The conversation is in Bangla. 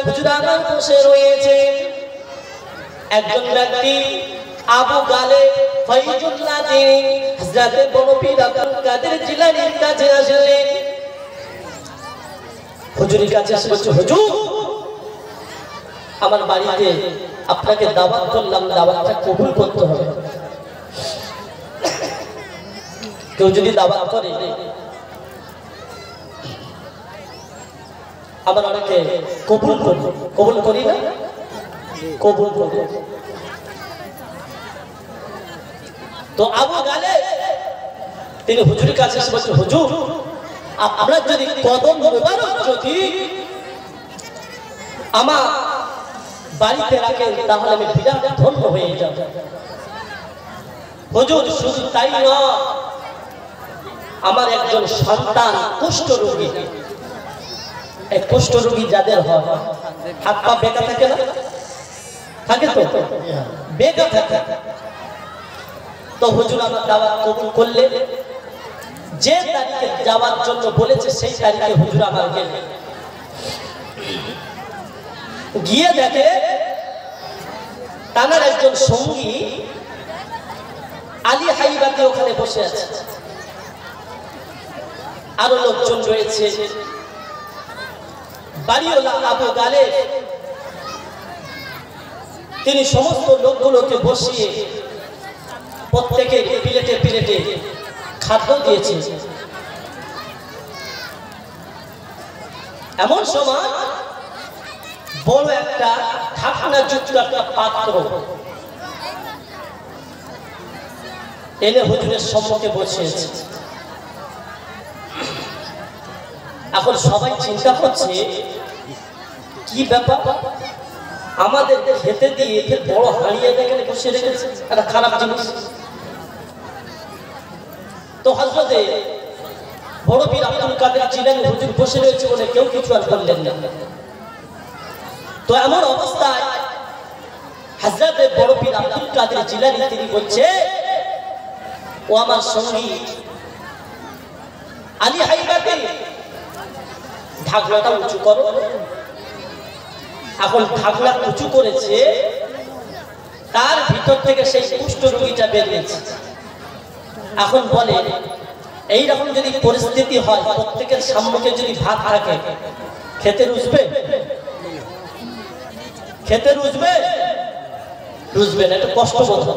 হুজুর আমার বসে রয়েছে। একজন ব্যক্তি আবু গালেব ফয়জুল্লাহ তিনি হযরত বড় পীর আব্দুল কাদের জিলানীর কাছে আসলেন। হুজুরের কাছে এসে বলছে, হুজুর আমার বাড়িতে আপনাকে দাওয়াত করলাম, দাওয়াতটা কবুল করতে হবে। কেউ যদি দাওয়াত করে, আবার অনেকে কবুল করব, কবুল করি না, কবুল করব। তো আবু গালেব তিনি হুজুরের কাছে এসে বলছে, হুজুর আপনার যদি কদম মোবারক যদি আমার বাড়িতে রাখেন তাহলে আমি বিরাট ধন্য হয়ে যাব। হুজুর শুধু তাই নয়, আমার একজন সন্তান কুষ্ঠরোগী। এই কুষ্ঠরোগী যাদের হয়, হাত পা বেঁকা থাকে না, থাকে তো, বেঁকা থাকে। তো হুজুর আমার দাওয়াত কবুল করলে, যে তারিখে যাওয়ার জন্য বলেছে সেই তারিখে হুজুর আমার গেলেন। গিয়ে দেখে তার একজন সঙ্গী আলী হাইবাতে ওখানে বসে আছে, আরো লোকজন রয়েছে। বাড়িওয়ালা আবু গালেব তিনি সমস্ত লোকগুলোকে বসিয়ে প্রত্যেকের প্লেটে প্লেটে খাদ্য দিয়েছে। এমন সময় বড় একটা ঢাকনা যুক্ত একটা পাত্র এনে হুজুরের সম্মুখে বসিয়েছে। এখন সবাই চিন্তা করছে কি ব্যাপার, আমাদের খেতে দিয়ে এদের বড় হাড়িয়ে দেখে বসে রেখেছে, একটা খারাপ জিনিস। তো হযরতে বড় পীর আব্দুল কাদের জিলানী হুজুর বসে রয়েছে বলে কেউ কিছু আর বললেন না। তো এমন অবস্থায় হযরতে বড় পীর আব্দুল কাদের জিলানী তিনি বলছে, ও আমার সঙ্গী আলী হাইবাতে ঢাকনাটা উঁচু করো। এখন ঢাকনা উঁচু করেছে, তার ভিতর থেকে সেই কুষ্ঠরোগীটা বেরিয়েছে। এখন বলে, এইরকম যদি পরিস্থিতি হয়, প্রত্যেকের সামনে যদি ভাত থাকে, খেতে রুজবে? খেতে রুজবে? রুজবে না, একটু কষ্ট বোধ হবে।